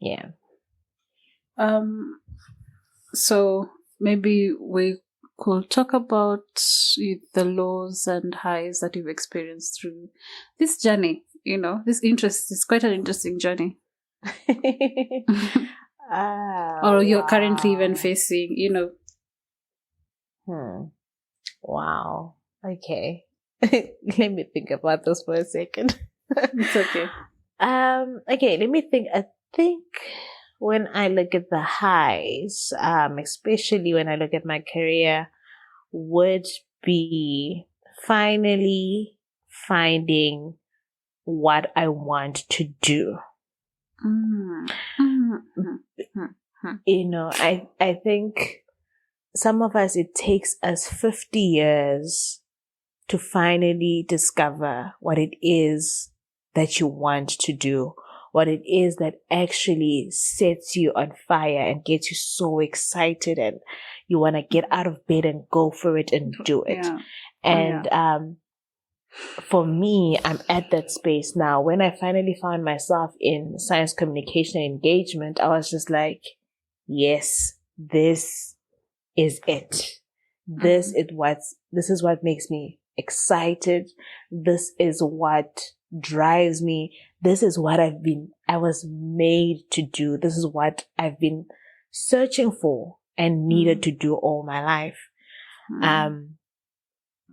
Yeah. So maybe we could talk about the lows and highs that you've experienced through this journey. This interest is quite an interesting journey. Or you're currently even facing, Wow. Okay. Let me think about this for a second. It's okay. Okay, let me think. I think when I look at the highs, especially when I look at my career, would be finally finding what I want to do. I think some of us, it takes us 50 years to finally discover what it is that you want to do, what it is that actually sets you on fire and gets you so excited and you want to get out of bed and go for it and do it. Yeah. And for me, I'm at that space now. When I finally found myself in science communication and engagement, I was just like, yes, this is it. This is what makes me excited. This is what drives me. This is what I was made to do. This is what I've been searching for and needed to do all my life.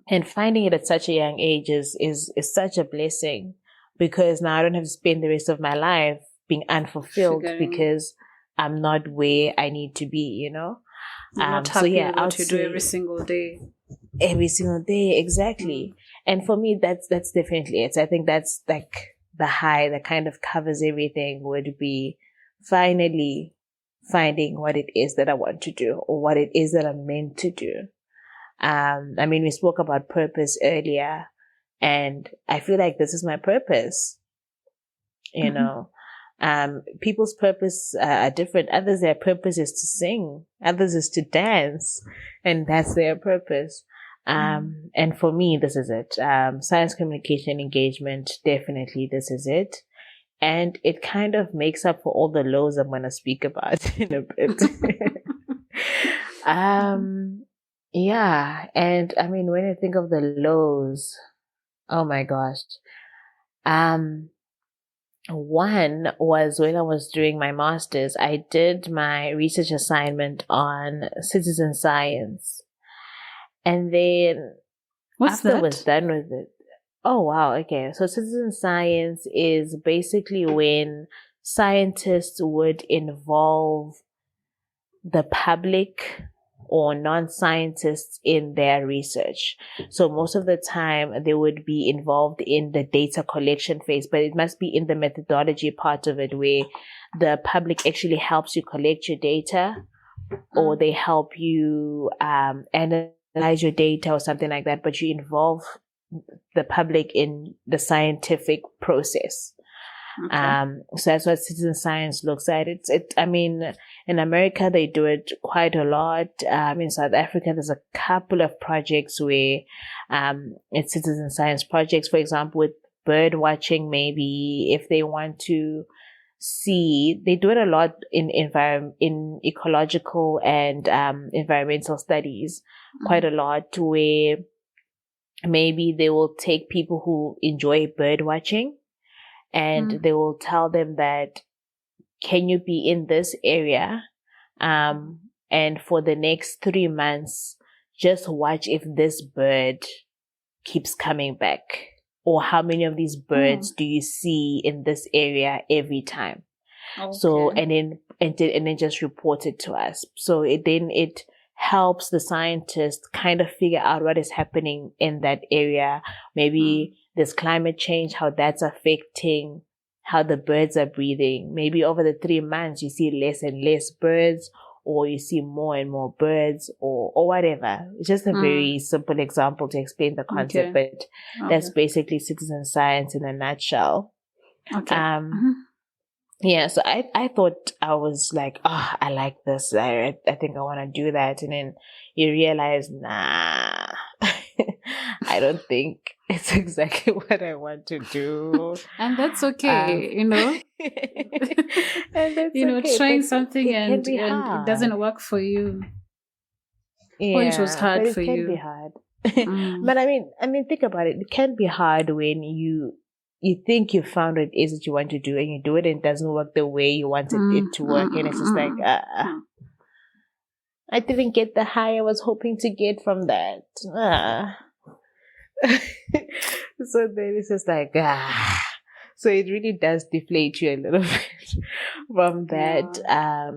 And finding it at such a young age is such a blessing, because now I don't have to spend the rest of my life being unfulfilled because I'm not where I need to be, You're not happy with what you do every single day. Every single day, exactly. And for me, that's definitely it. I think that's like the high that kind of covers everything, would be finally finding what it is that I want to do, or what it is that I'm meant to do. We spoke about purpose earlier, and I feel like this is my purpose. People's purpose are different. Others, their purpose is to sing. Others is to dance, and that's their purpose. And for me, this is it. Science communication engagement, definitely this is it. And it kind of makes up for all the lows I'm going to speak about in a bit. Yeah. And when I think of the lows, oh my gosh. One was when I was doing my master's, I did my research assignment on citizen science. And then after I was done with it, oh wow, okay. So citizen science is basically when scientists would involve the public or non-scientists in their research. So most of the time they would be involved in the data collection phase, but it must be in the methodology part of it, where the public actually helps you collect your data, or they help you analyze your data or something like that, but you involve the public in the scientific process. Okay. So that's what citizen science looks at. In America, they do it quite a lot. In South Africa, there's a couple of projects where, it's citizen science projects, for example, with bird watching, maybe if they want to see, they do it a lot in ecological and, environmental studies, quite a lot, where maybe they will take people who enjoy bird watching, and they will tell them that, can you be in this area? And for the next 3 months, just watch if this bird keeps coming back, or how many of these birds do you see in this area every time? Okay. So, and then just report it to us. So it helps the scientists kind of figure out what is happening in that area. Maybe there's climate change, how that's affecting how the birds are breathing. Maybe over the 3 months, you see less and less birds, or you see more and more birds, or whatever. It's just a very simple example to explain the concept, but that's basically citizen science in a nutshell. Okay. Yeah, so I thought, I was like, I like this. I think I want to do that. And then you realize, nah, I don't think it's exactly what I want to do. And that's okay, And that's okay, trying but something it can and be it hard. doesn't work for you. Yeah, Or it was hard but for it can you. be hard. Mm. But I mean, think about it. It can be hard when you think you found what it is that you want to do, and you do it, and it doesn't work the way you wanted it to work, and it's just like, I didn't get the high I was hoping to get from that. So then it's just like, So it really does deflate you a little bit from that. Yeah.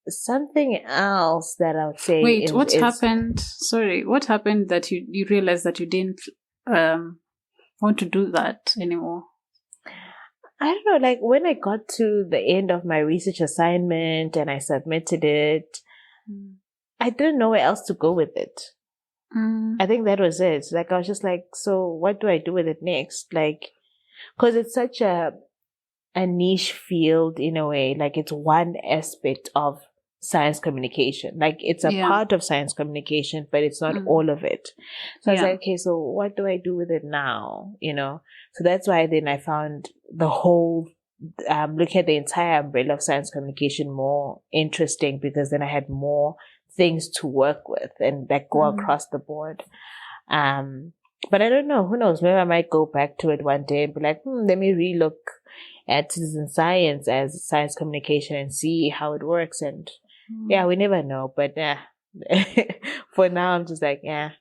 Something else that I would say Wait, what is happened? Sorry, what happened that you realized that you didn't want to do that anymore? I don't know, like when I got to the end of my research assignment and I submitted it, I didn't know where else to go with it. I think that was it. Like, I was just like, so what do I do with it next? Like, because it's such a niche field in a way. Like, it's one aspect of science communication. Like, it's a part of science communication, but it's not all of it. So I was like, okay, so what do I do with it now? So that's why then I found the whole looking at the entire umbrella of science communication more interesting, because then I had more things to work with and that go across the board. But I don't know, who knows, maybe I might go back to it one day and be like, let me relook at citizen science as science communication and see how it works. And yeah, we never know, but for now I'm just like, okay.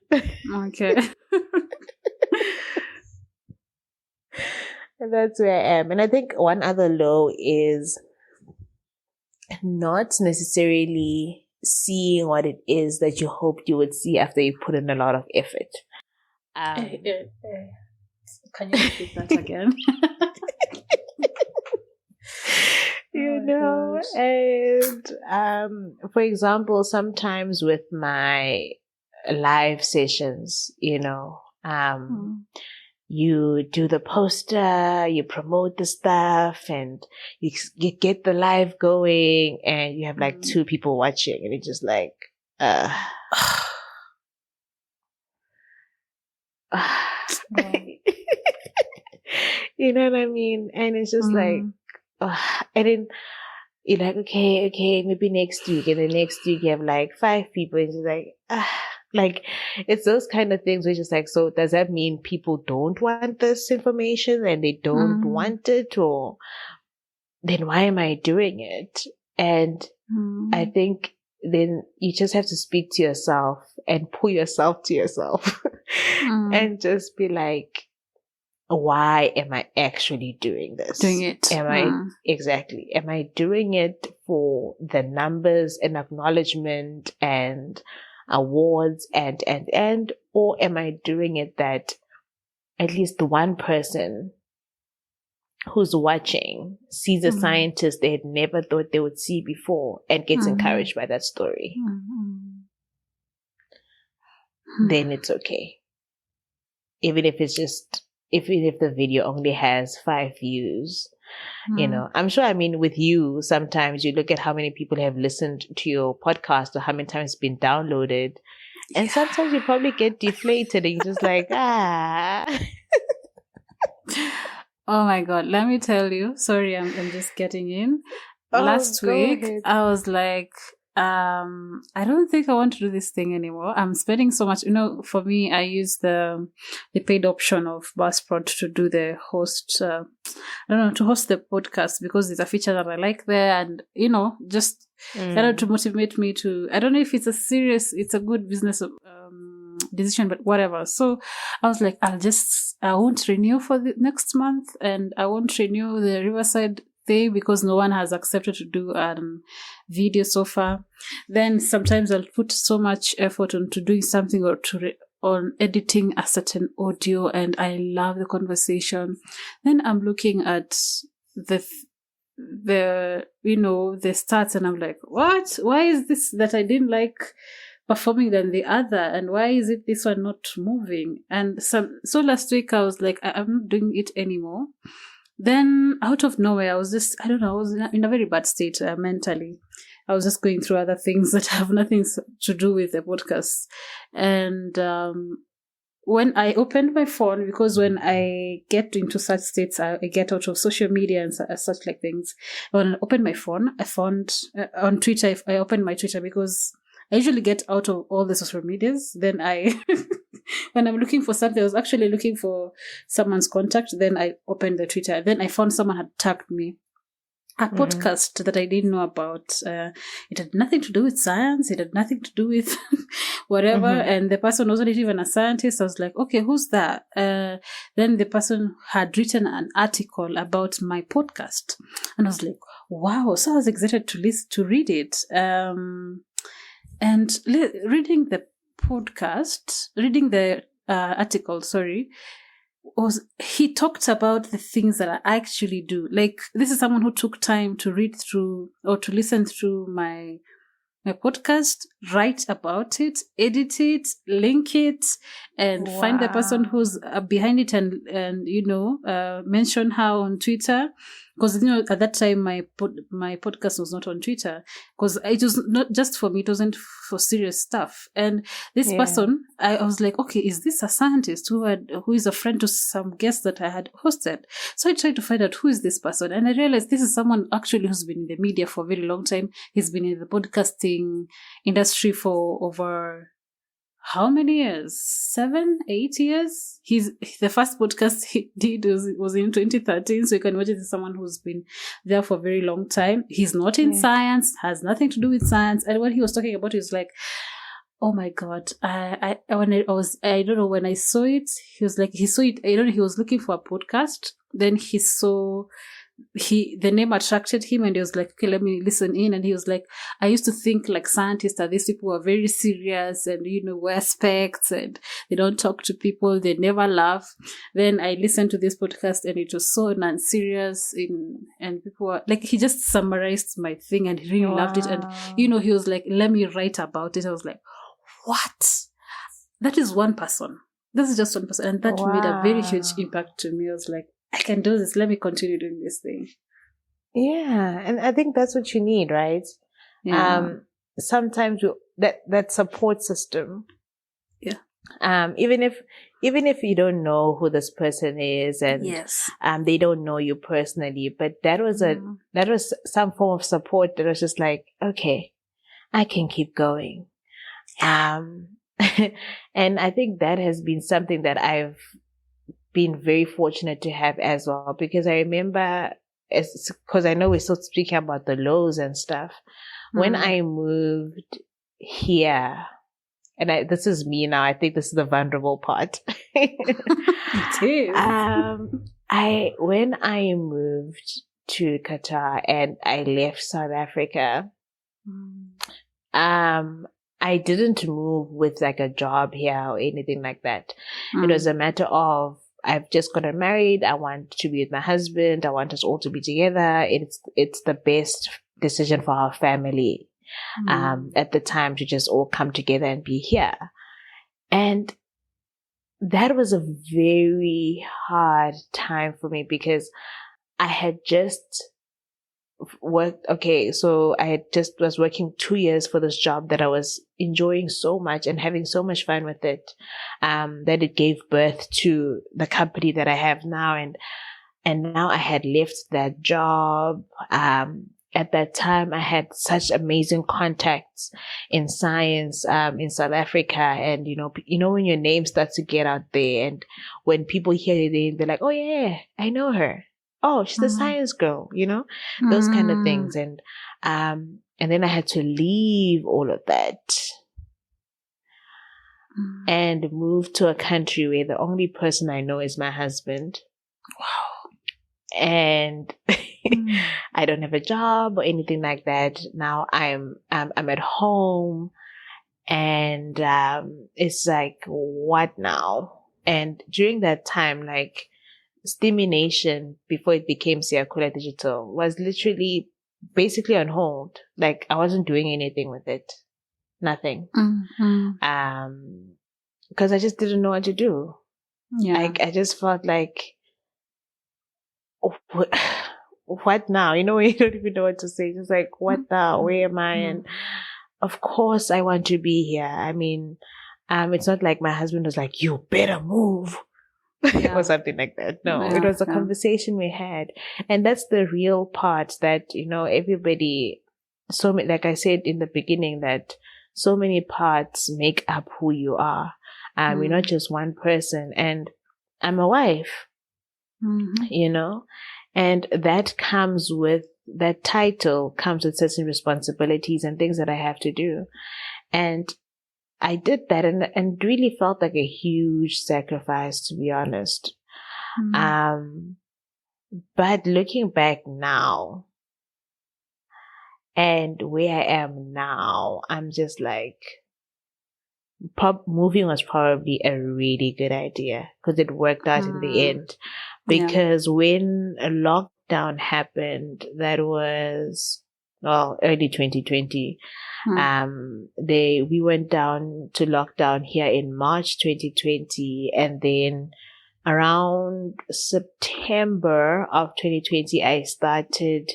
And that's where I am. And I think one other low is not necessarily seeing what it is that you hoped you would see after you put in a lot of effort. Can you repeat that again? And for example, sometimes with my live sessions, you do the poster, you promote the stuff, and you get the live going, and you have like 2 people watching, and it's just like, you know what I mean? And it's just like, and then you're like, okay, maybe next week, and then next week you have like 5 people, and it's just like, like, it's those kind of things which is like, so does that mean people don't want this information and they don't want it, or then why am I doing it? And I think then you just have to speak to yourself and pull yourself to yourself and just be like, why am I actually doing this? Doing it. Am I doing it for the numbers and acknowledgement and awards and or am I doing it that at least one person who's watching sees a scientist they had never thought they would see before and gets encouraged by that story? Then it's okay. Even if the video only has 5 views, I'm sure, with you, sometimes you look at how many people have listened to your podcast or how many times it's been downloaded. And sometimes you probably get deflated and you're just like, Oh my God, let me tell you. Sorry, I'm just getting in. Last week, I was like, I don't think I want to do this thing anymore. I'm spending so much, for me, I use the paid option of Buzzsprout to do the host, to host the podcast, because there's a feature that I like there, and, just to motivate me to, I don't know if it's a good business decision, but whatever. So I was like, I won't renew for the next month, and I won't renew the Riverside thing because no one has accepted to do video so far. Then sometimes I'll put so much effort into doing something or on editing a certain audio, and I love the conversation. Then I'm looking at the stats, and I'm like, what? Why is this that I didn't like performing than the other, and why is it this one not moving? And so last week I was like, I'm not doing it anymore. Then out of nowhere, I was just, I don't know, I was in a very bad state mentally. I was just going through other things that have nothing to do with the podcast. And when I opened my phone, because when I get into such states, I get out of social media and such like things. When I opened my phone, I found on Twitter, if I opened my Twitter, because I usually get out of all the social medias, then I, when I'm looking for something, I was actually looking for someone's contact, then I opened the Twitter, then I found someone had tagged me a podcast that I didn't know about. It had nothing to do with science. It had nothing to do with whatever. And the person wasn't even a scientist. I was like, okay, who's that? Then the person had written an article about my podcast. And I was like, wow. So I was excited to read it. And reading the article, he talked about the things that I actually do. Like, this is someone who took time to read through or to listen through my podcast, write about it, edit it, link it, and find the person who's behind it, and mention how on Twitter. Because at that time my podcast was not on Twitter, because it was not just for me, it wasn't for serious stuff. And this person, I was like, okay, is this a scientist who is a friend to some guests that I had hosted? So I tried to find out who is this person, and I realized this is someone actually who's been in the media for a very long time. He's been in the podcasting industry for over how many years? 7, 8 years? The first podcast he did was in 2013. So you can imagine this is someone who's been there for a very long time. He's not in science, has nothing to do with science. And when he was talking about it, he was like, oh my God. I don't know, when I saw it, he was like, he saw it, I don't know, he was looking for a podcast. Then he saw, the name attracted him, and he was like, okay, let me listen in. And he was like, I used to think like scientists are these people who are very serious and, wear specs and they don't talk to people, they never laugh. Then I listened to this podcast and it was so non-serious and people were like, he just summarized my thing and he really loved it. And, he was like, let me write about it. I was like, what? That is one person. This is just one person. And that made a very huge impact to me. I was like, I can do this. Let me continue doing this thing. Yeah. And I think that's what you need, right? Yeah. Sometimes that support system. Yeah. Even if you don't know who this person is and they don't know you personally, but that was some form of support that was just like, okay, I can keep going. And I think that has been something that I've been very fortunate to have as well, because I remember, because I know we're still speaking about the lows and stuff. When I moved here, and this is me now, I think this is the vulnerable part. It is. When I moved to Qatar and I left South Africa, I didn't move with like a job here or anything like that. It was a matter of, I've just gotten married. I want to be with my husband. I want us all to be together. It's the best decision for our family at the time to just all come together and be here. And that was a very hard time for me because I had just worked. Okay, so I was working 2 years for this job that I was enjoying so much and having so much fun with it, that it gave birth to the company that I have now. And now I had left that job. At that time, I had such amazing contacts in science, in South Africa. And, when your name starts to get out there and when people hear your name, they're like, oh yeah, I know her. Oh, she's a science girl, those kind of things. And then I had to leave all of that and move to a country where the only person I know is my husband. Wow. And I don't have a job or anything like that. Now I'm at home and, it's like, what now? And during that time, like, Stimulation before it became Siakula Digital was literally basically on hold. Like I wasn't doing anything with it. Nothing. Because I just didn't know what to do. Yeah. Like I just felt like, what now? You don't even know what to say. Just like, what now? Where am I? And of course I want to be here. I mean, It's not like my husband was like, you better move. Yeah. Or something like that. No, Yeah, it was a yeah. conversation we had. And that's the real part that, everybody, like I said in the beginning, that so many parts make up who you are. You're not just one person. And I'm a wife, and that title comes with certain responsibilities and things that I have to do. And I did that and really felt like a huge sacrifice, to be honest. But looking back now and where I am now, I'm just like, moving was probably a really good idea because it worked out in the end. Because when a lockdown happened, that was, early 2020, we went down to lockdown here in March 2020, and then around September of 2020, I started,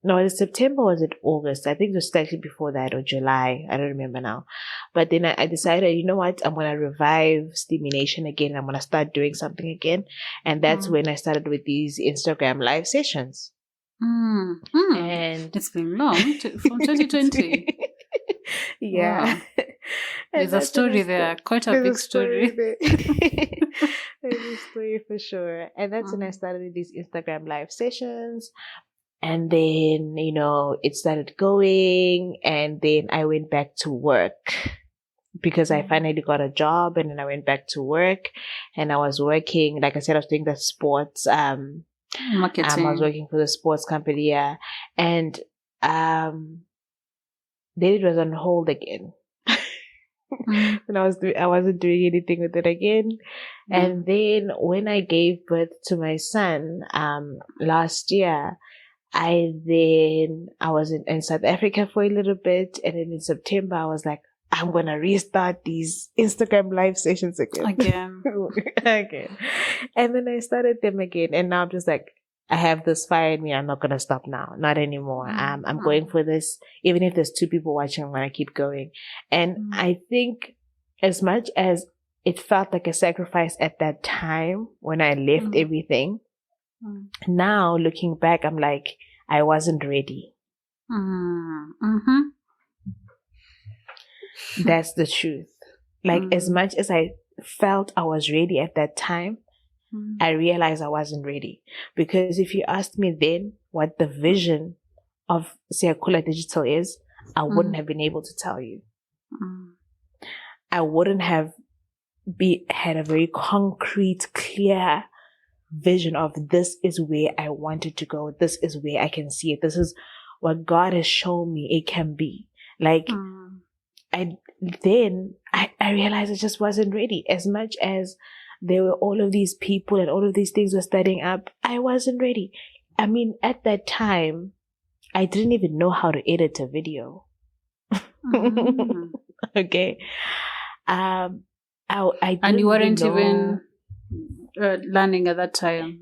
no, was it September or was it August? I think it was slightly before that, or July. I don't remember now. But then I decided, you know what? I'm going to revive Stimulation again. I'm going to start doing something again. And that's when I started with these Instagram live sessions. And it's been long, from 2020. Yeah. Wow. There's a story there, quite a big story. There's a story for sure. And that's when I started with these Instagram live sessions. And then, it started going, and then I went back to work because I finally got a job, and then I went back to work, and I was working, like I said, I was doing the sports, marketing. I was working for the sports company, yeah. And, then it was on hold again. And I wasn't doing anything with it again. And then when I gave birth to my son, last year, I was in South Africa for a little bit, and then in September I was like, I'm gonna restart these Instagram live sessions again. And then I started them again, and now I'm just like, I have this fire in me. I'm not gonna stop now, not anymore. I'm going for this. Even if there's 2 people watching, I'm gonna keep going. And I think, as much as it felt like a sacrifice at that time when I left everything, now looking back, I'm like, I wasn't ready. That's the truth. Like, as much as I felt I was ready at that time, I realized I wasn't ready. Because if you asked me then what the vision of Siakula Digital is, I wouldn't have been able to tell you. I wouldn't have had a very concrete, clear vision of, this is where I wanted to go. This is where I can see it. This is what God has shown me it can be. Like, I realized I just wasn't ready. As much as there were all of these people and all of these things were starting up, I wasn't ready. I mean, at that time, I didn't even know how to edit a video. Okay. And you weren't even learning at that time?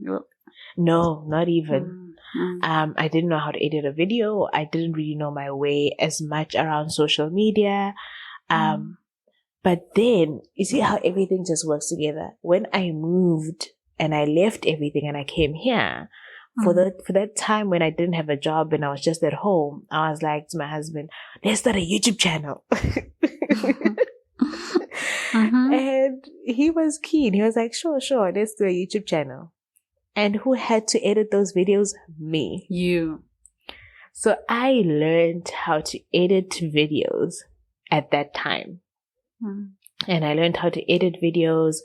No, not even. I didn't know how to edit a video. I didn't really know my way as much around social media. But then, you see how everything just works together. When I moved and I left everything and I came here, for that time when I didn't have a job and I was just at home, I was like to my husband, let's start a YouTube channel. And he was keen. He was like, sure, let's do a YouTube channel. And who had to edit those videos? Me. You. So I learned how to edit videos at that time. And I learned how to edit videos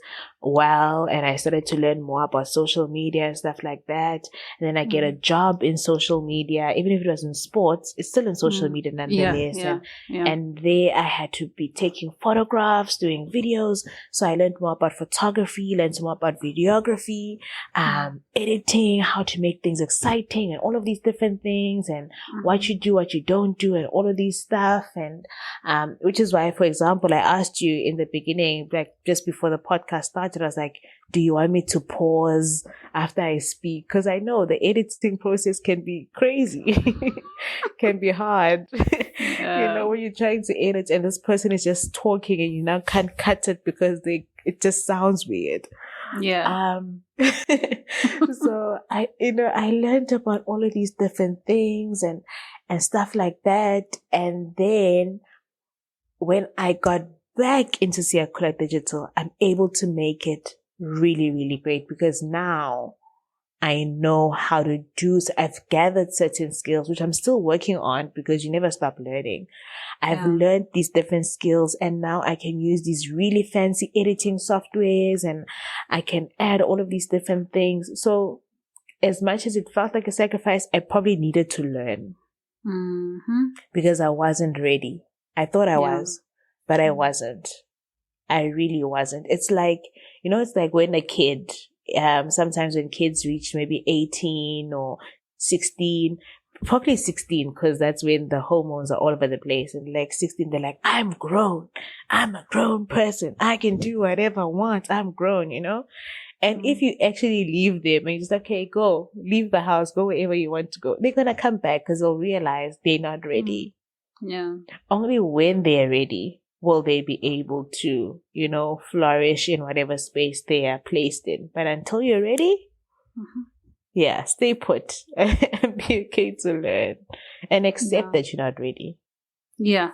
well, and I started to learn more about social media and stuff like that. And then I get a job in social media, even if it was in sports, it's still in social media nonetheless. And there I had to be taking photographs, doing videos. So I learned more about photography, learned more about videography, editing, how to make things exciting, and all of these different things, and what you do, what you don't do, and all of these stuff. And which is why, for example, I asked you in the beginning, like just before the podcast started, started, I was like, do you want me to pause after I speak? Because I know the editing process can be crazy, can be hard. When you're trying to edit and this person is just talking and you now can't cut it because it just sounds weird. Yeah. So I learned about all of these different things and stuff like that. And then when I got back into Siyakhula Digital, I'm able to make it really, really great because now I know how to do, so I've gathered certain skills, which I'm still working on because you never stop learning. I've learned these different skills and now I can use these really fancy editing softwares and I can add all of these different things. So as much as it felt like a sacrifice, I probably needed to learn because I wasn't ready. I thought I was, but I wasn't. I really wasn't. It's like, it's like when a kid, sometimes when kids reach maybe 18 or 16, probably 16, because that's when the hormones are all over the place. And like 16, they're like, I'm grown. I'm a grown person. I can do whatever I want. I'm grown, And if you actually leave them and you're just like, okay, go, leave the house, go wherever you want to go, they're going to come back because they'll realize they're not ready. Yeah. Only when they're ready will they be able to, flourish in whatever space they are placed in. But until you're ready, stay put and be okay to learn and accept that you're not ready. Yeah.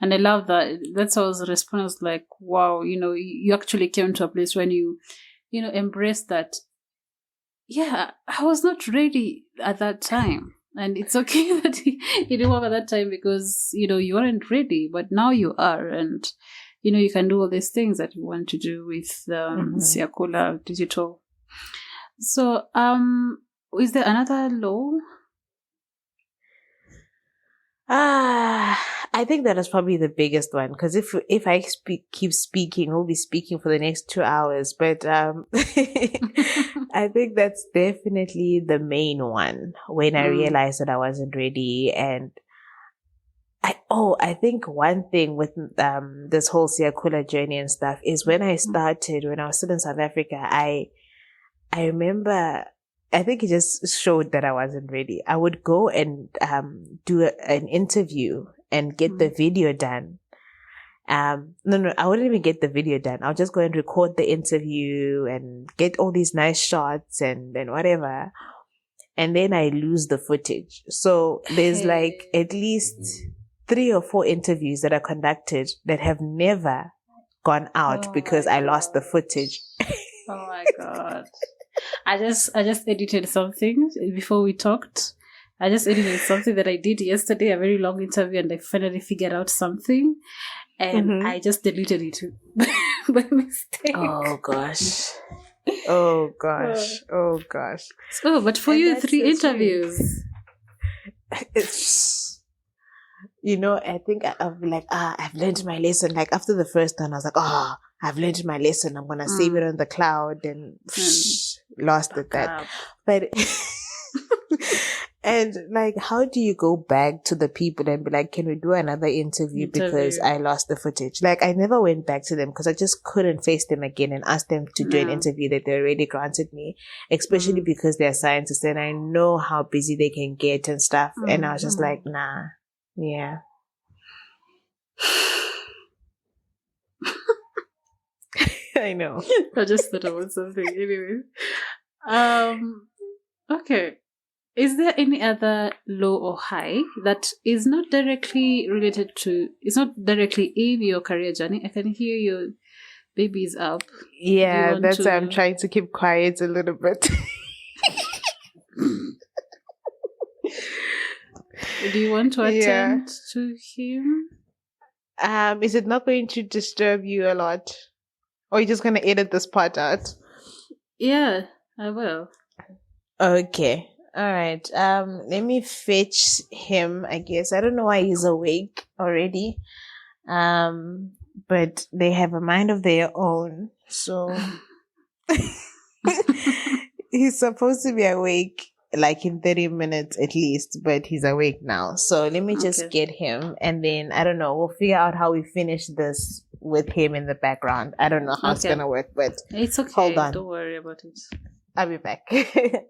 And I love that. That's how the response, like, wow, you actually came to a place when you embrace that. Yeah, I was not ready at that time. And it's okay that you didn't have at that time because, you weren't ready, but now you are. And, you can do all these things that you want to do with Siyakhula Digital. So, is there another law? I think that is probably the biggest one because if I keep speaking, we'll be speaking for the next 2 hours. But I think that's definitely the main one when I realized that I wasn't ready. And I think one thing with this whole Siyakhula journey and stuff is when I started, when I was still in South Africa, I remember, I think it just showed that I wasn't ready. I would go and do an interview and get the video done. No, I wouldn't even get the video done. I'll just go and record the interview and get all these nice shots and whatever. And then I lose the footage. So there's like at least 3 or 4 interviews that are conducted that have never gone out because I lost the footage. Oh my God. I just edited something before we talked. I just edited something that I did yesterday, a very long interview, and I finally figured out something. And I just deleted it by mistake. Oh gosh. Oh gosh. Oh gosh. So, but for you, 3 interviews. It's, I think I've like, I've learned my lesson. Like after the first one, I was like, I've learned my lesson. I'm going to save it on the cloud and lost at that. But, and like, how do you go back to the people and be like, can we do another interview because I lost the footage? Like, I never went back to them because I just couldn't face them again and ask them to do an interview that they already granted me, especially because they're scientists and I know how busy they can get and stuff. And I was just like, nah, yeah. I know. I just thought about something anyway. Okay. Is there any other low or high that is not directly related to, it's not directly in your career journey? I can hear your baby is up. Yeah, that's why I'm trying to keep quiet a little bit. Do you want to attend to him? Is it not going to disturb you a lot? Or are you just going to edit this part out? Yeah, I will. Okay. All right. Let me fetch him, I guess. I don't know why he's awake already. But they have a mind of their own. So he's supposed to be awake like in 30 minutes at least, but he's awake now. So let me just get him and then, I don't know, we'll figure out how we finish this with him in the background. I don't know how it's gonna work, but it's okay. Hold on. Don't worry about it. I'll be back. Okay.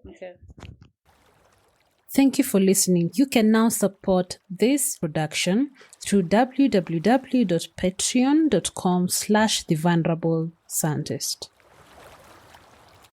Thank you for listening. You can now support this production through www.patreon.com/thevulnerable scientist.